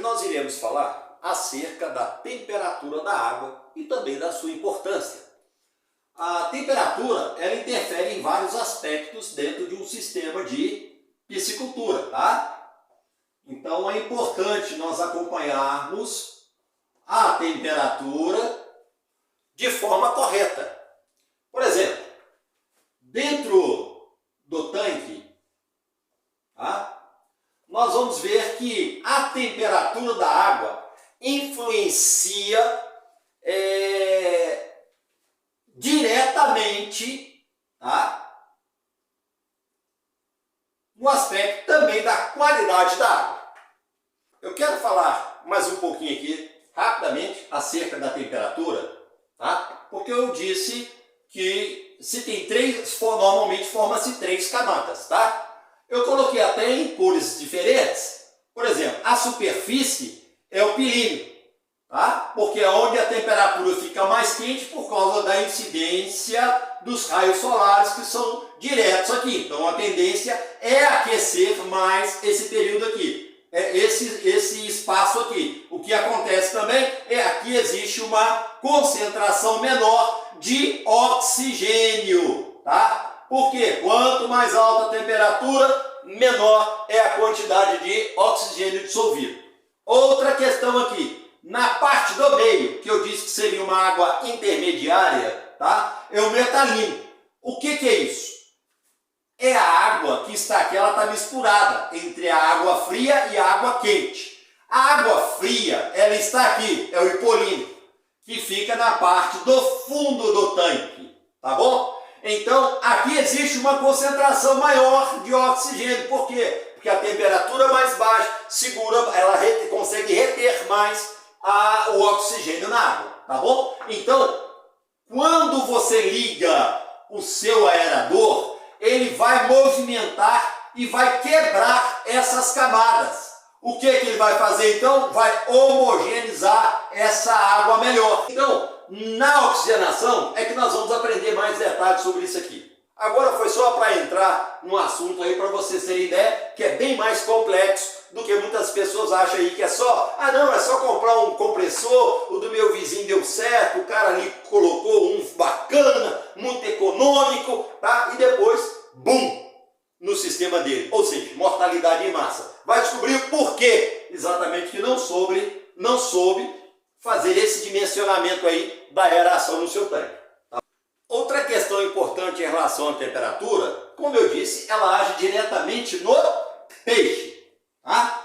nós iremos falar acerca da temperatura da água e também da sua importância. A temperatura, ela interfere em vários aspectos dentro de um sistema de piscicultura, tá? Então é importante nós acompanharmos a temperatura de forma correta. Por exemplo, dentro do tanque, tá? Nós vamos ver que a temperatura da água influencia diretamente, tá? No aspecto também da qualidade da água. Eu quero falar mais um pouquinho aqui, rapidamente, acerca da temperatura, tá? Porque eu disse que se tem três, normalmente forma-se três camadas, tá? Eu coloquei até em cores diferentes. Por exemplo, a superfície é o pilímetro, tá? Porque é onde a temperatura fica mais quente por causa da incidência dos raios solares que são diretos aqui. Então a tendência é aquecer mais esse período aqui, esse espaço aqui. O que acontece também é aqui existe uma concentração menor de oxigênio, tá? Porque quanto mais alta a temperatura, menor é a quantidade de oxigênio dissolvido. Outra questão aqui, na parte do meio, que eu disse que seria uma água intermediária, tá? É o metalino. O que é isso? É a água que está aqui, ela está misturada entre a água fria e a água quente. A água fria, ela está aqui, é o hipolino, que fica na parte do fundo do tanque, tá bom? Então, aqui existe uma concentração maior de oxigênio. Por quê? Porque a temperatura mais baixa segura, ela consegue reter mais o oxigênio na água, tá bom? Então, quando você liga o seu aerador, ele vai movimentar e vai quebrar essas camadas. O que ele vai fazer então? Vai homogeneizar essa água melhor. Então, na oxigenação é que nós vamos aprender mais detalhes sobre isso aqui. Agora foi só para entrar num assunto aí para vocês terem ideia que é bem mais complexo do que muitas pessoas acham aí que é só, não, é só comprar um compressor, o do meu vizinho deu certo, o cara ali colocou um bacana, muito econômico, tá? E depois, bum, no sistema dele, ou seja, mortalidade em massa. Vai descobrir o porquê exatamente que não soube fazer esse dimensionamento aí da aeração no seu tanque. Tá? Outra questão importante em relação à temperatura, como eu disse, ela age diretamente no peixe. Tá?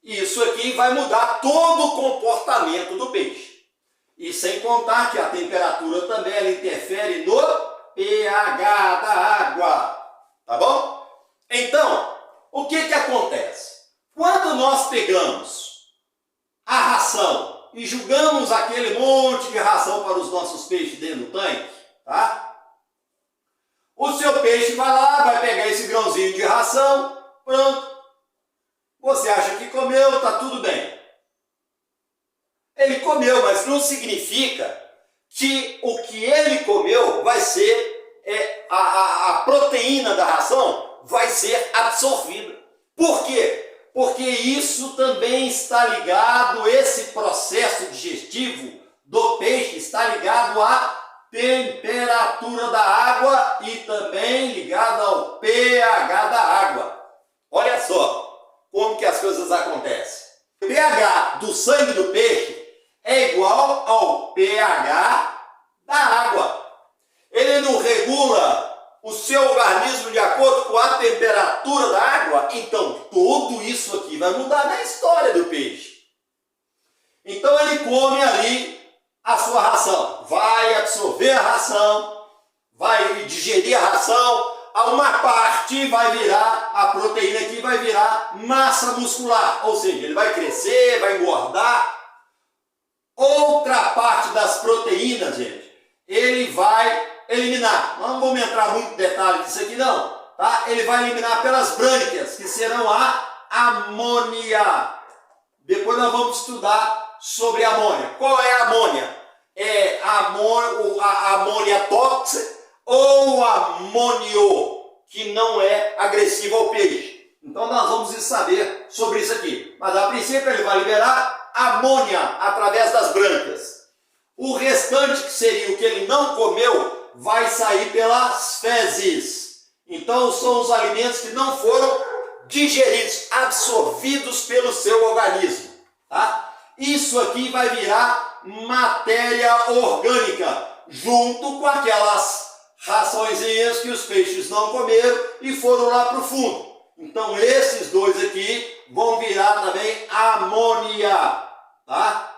Isso aqui vai mudar todo o comportamento do peixe. E sem contar que a temperatura também ela interfere no pH da água. Tá bom? Então, o que acontece? Quando nós pegamos a ração e jogamos aquele monte de ração para os nossos peixes dentro do tanque, tá? O seu peixe vai lá, vai pegar esse grãozinho de ração, pronto. Você acha que comeu, tá tudo bem. Ele comeu, mas não significa que o que ele comeu vai ser, a proteína da ração vai ser absorvida. Por quê? Porque isso também está ligado, esse processo digestivo do peixe está ligado à temperatura da água e também ligado ao pH da água. Olha só como que as coisas acontecem. O pH do sangue do peixe é igual ao pH da água. Ele não regula o seu organismo de acordo com a temperatura da água, então tudo isso aqui vai mudar na história do peixe. Então ele come ali a sua ração, vai absorver a ração, vai digerir a ração, uma parte vai virar, a proteína aqui vai virar massa muscular, ou seja, ele vai crescer, vai engordar. Outra parte das proteínas, gente, ele vai eliminar. Não vamos entrar muito em detalhe disso aqui não, tá? Ele vai eliminar pelas brânquias, que serão a amônia. Depois nós vamos estudar sobre a amônia. Qual é a amônia? É a amônia tóxica ou amônio, que não é agressivo ao peixe. Então nós vamos saber sobre isso aqui. Mas a princípio ele vai liberar amônia através das brâncas. O restante, que seria o que ele não comeu, vai sair pelas fezes. Então são os alimentos que não foram digeridos, absorvidos pelo seu organismo. Tá? Isso aqui vai virar matéria orgânica, junto com aquelas raçõezinhas que os peixes não comeram e foram lá para o fundo. Então esses dois aqui vão virar também amônia. Tá?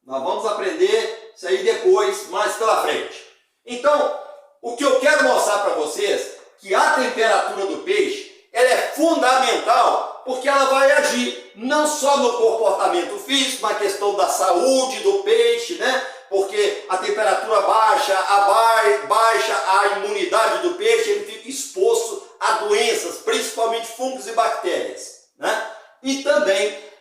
Nós vamos aprender isso aí depois, mais pela frente. Então, o que eu quero mostrar para vocês, que a temperatura do peixe, ela é fundamental, porque ela vai agir não só no comportamento físico, na questão da saúde do peixe, né? Porque a temperatura baixa a imunidade do peixe, ele fica exposto a doenças, principalmente fungos e bactérias, né? E também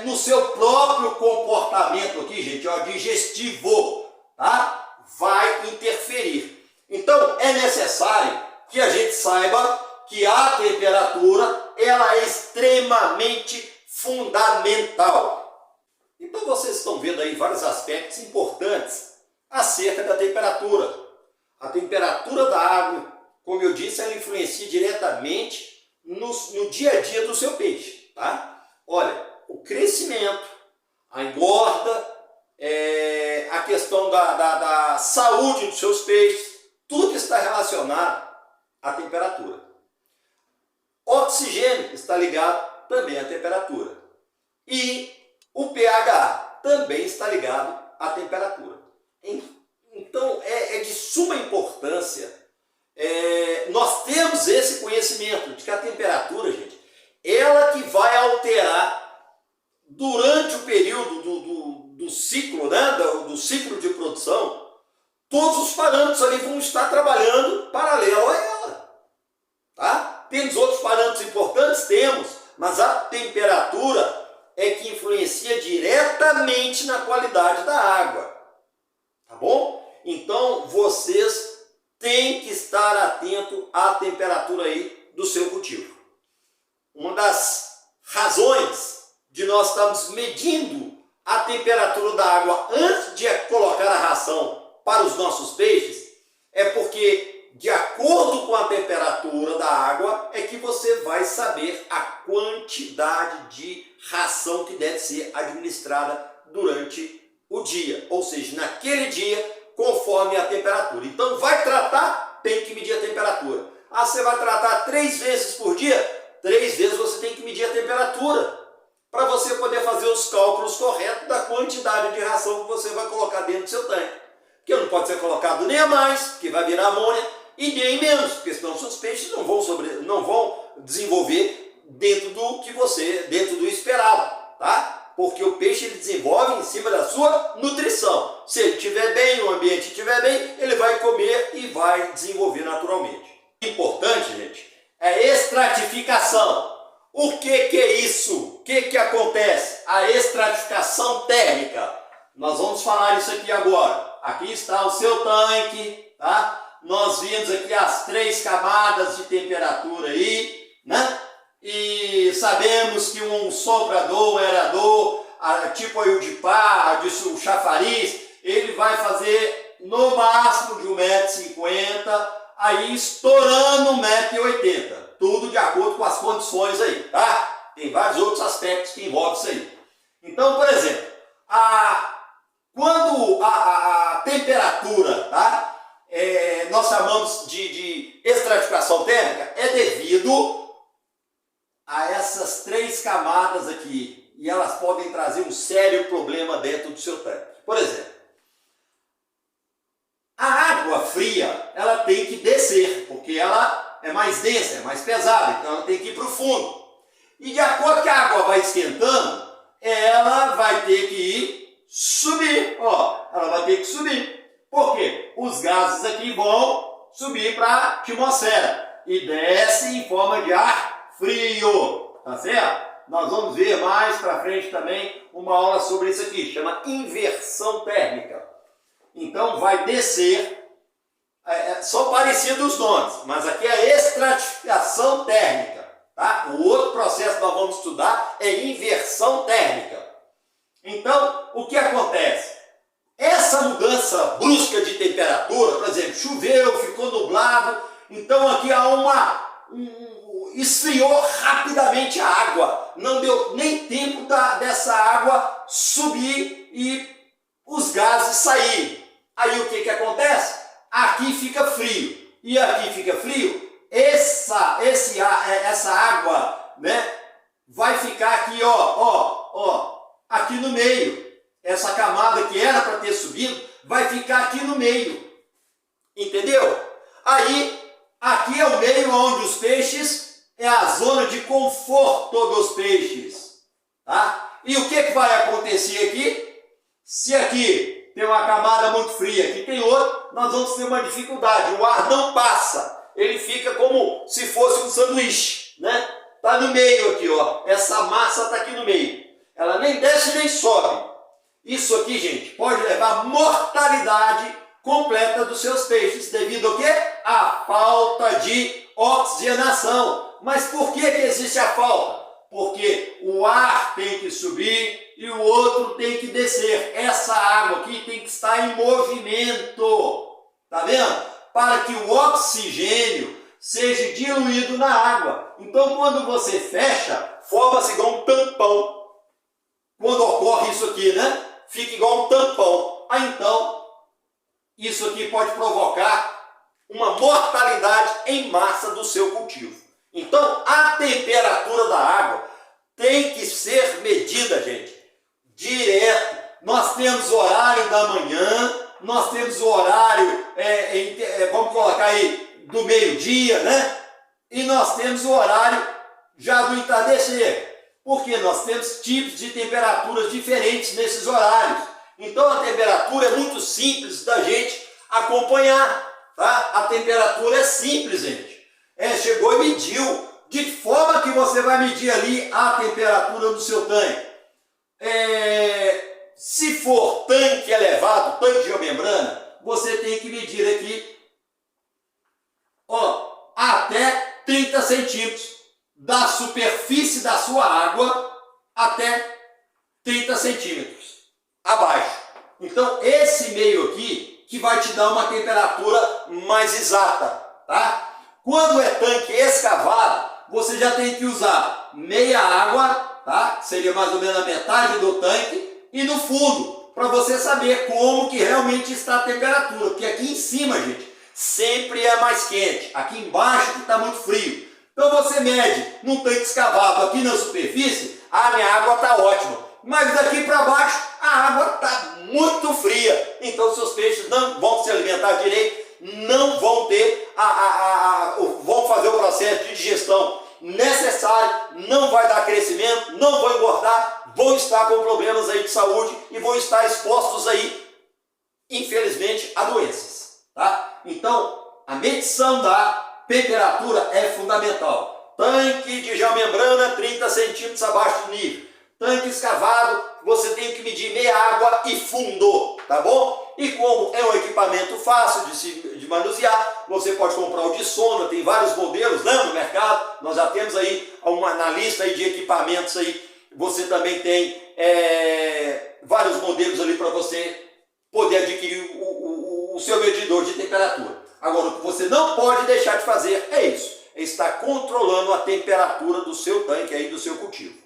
no seu próprio comportamento aqui, gente, ó, digestivo, tá? Vai interferir. Então é necessário que a gente saiba que a temperatura ela é extremamente fundamental. Então vocês estão vendo aí vários aspectos importantes acerca da temperatura. A temperatura da água, como eu disse, ela influencia diretamente no dia a dia do seu peixe, tá? Olha, o crescimento, a engorda, a questão da saúde dos seus peixes, tudo está relacionado à temperatura. Oxigênio está ligado também à temperatura. E o pH também está ligado à temperatura. Então é de suma importância nós temos esse conhecimento de que a temperatura, gente, ela que vai alterar durante o período do ciclo, né, do ciclo de produção, todos os parâmetros ali vão estar trabalhando paralelo a ela. Tá? Temos outros parâmetros importantes? Temos, mas a temperatura é que influencia diretamente na qualidade da água. Tá bom? Então vocês têm que estar atento à temperatura aí do seu cultivo. Uma das razões de nós estarmos medindo a temperatura da água antes de colocar a ração para os nossos peixes é porque, de acordo com a temperatura da água, é que você vai saber a quantidade de ração que deve ser administrada durante o dia, ou seja, naquele dia, conforme a temperatura. Então, vai tratar, tem que medir a temperatura. Ah, você vai tratar 3 vezes por dia? 3 vezes você tem que medir a temperatura, para você poder fazer os cálculos corretos da quantidade de ração que você vai colocar dentro do seu tanque. Porque não pode ser colocado nem a mais, que vai virar amônia, e nem menos, porque senão seus peixes não vão desenvolver dentro do esperado, tá? Porque o peixe ele desenvolve em cima da sua nutrição. Se ele estiver bem, o ambiente estiver bem, ele vai comer e vai desenvolver naturalmente. Importante, gente, é a estratificação. O que é isso? O que acontece? A estratificação térmica. Nós vamos falar isso aqui agora. Aqui está o seu tanque, tá? Nós vimos aqui as 3 camadas de temperatura aí, né? E sabemos que um soprador, um aerador, tipo aí o de pá, o chafariz, ele vai fazer no máximo de 1,50 m, aí estourando 1,80 m. Tudo de acordo com as condições aí, tá? Tem vários outros aspectos que envolvem isso aí. Então, por exemplo, quando a temperatura, tá? Nós chamamos de estratificação térmica, é devido a essas 3 camadas aqui. E elas podem trazer um sério problema dentro do seu tanque. Por exemplo, a água fria, ela tem que descer, porque ela é mais densa, é mais pesada, então ela tem que ir para o fundo. E de acordo que a água vai esquentando, ela vai ter que subir, ó, ela vai ter que subir. Por quê? Os gases aqui vão subir para a atmosfera e desce em forma de ar frio, tá certo? Nós vamos ver mais para frente também uma aula sobre isso aqui, chama inversão térmica. Então vai descer, são parecidos os nomes, mas aqui é a estratificação térmica, Tá? O outro processo que nós vamos estudar é inversão térmica. Então, o que acontece? Essa mudança brusca de temperatura, por exemplo, choveu, ficou nublado, então aqui há esfriou rapidamente a água, não deu nem tempo dessa água subir e os gases saírem. Aí o que acontece? Aqui fica frio, e aqui fica frio, essa água, né, vai ficar aqui, aqui no meio. Essa camada que era para ter subido, vai ficar aqui no meio. Entendeu? Aí, aqui é o meio onde os peixes, é a zona de conforto dos peixes. Tá? E o que vai acontecer aqui? Se aqui tem uma camada muito fria, aqui tem outra, nós vamos ter uma dificuldade. O ar não passa. Ele fica como se fosse um sanduíche, né? Tá no meio aqui, ó. Essa massa tá aqui no meio. Ela nem desce nem sobe. Isso aqui, gente, pode levar à mortalidade completa dos seus peixes, devido ao quê? À falta de oxigenação. Mas por que existe a falta? Porque o ar tem que subir e o outro tem que descer. Essa água aqui tem que estar em movimento. Tá vendo? Para que o oxigênio seja diluído na água. Então, quando você fecha, forma-se igual um tampão. Quando ocorre isso aqui, né? Fica igual um tampão. Aí então, isso aqui pode provocar uma mortalidade em massa do seu cultivo. Então, a temperatura da água tem que ser medida, gente, direto. Nós temos o horário da manhã, nós temos o horário, vamos colocar aí, do meio-dia, né? E nós temos o horário já do entardecer. Porque nós temos tipos de temperaturas diferentes nesses horários. Então a temperatura é muito simples da gente acompanhar. Tá? A temperatura é simples, gente. Chegou e mediu. De forma que você vai medir ali a temperatura do seu tanque. Se for tanque elevado, tanque de geomembrana, você tem que medir aqui até 30 centímetros. Da superfície da sua água até 30 centímetros abaixo. Então, esse meio aqui que vai te dar uma temperatura mais exata, tá? Quando é tanque escavado, você já tem que usar meia água, tá? Seria mais ou menos a metade do tanque, e no fundo, para você saber como que realmente está a temperatura. Porque aqui em cima, gente, sempre é mais quente. Aqui embaixo que está muito frio. Então você mede num tanque escavado aqui na superfície, a minha água está ótima. Mas daqui para baixo a água está muito fria. Então seus peixes não vão se alimentar direito, não vão ter vão fazer o processo de digestão necessário, não vai dar crescimento, não vão engordar, vão estar com problemas aí de saúde e vão estar expostos aí, infelizmente, a doenças. Tá? Então a medição da temperatura é fundamental. Tanque de geomembrana 30 centímetros abaixo do nível. Tanque escavado, você tem que medir meia água e fundo, tá bom? E como é um equipamento fácil de manusear, você pode comprar o de sonda, tem vários modelos, né, no mercado. Nós já temos aí na lista aí de equipamentos aí, você também tem vários modelos ali para você poder adquirir o seu medidor de temperatura. Agora, o que você não pode deixar de fazer é isso, é estar controlando a temperatura do seu tanque aí, do seu cultivo.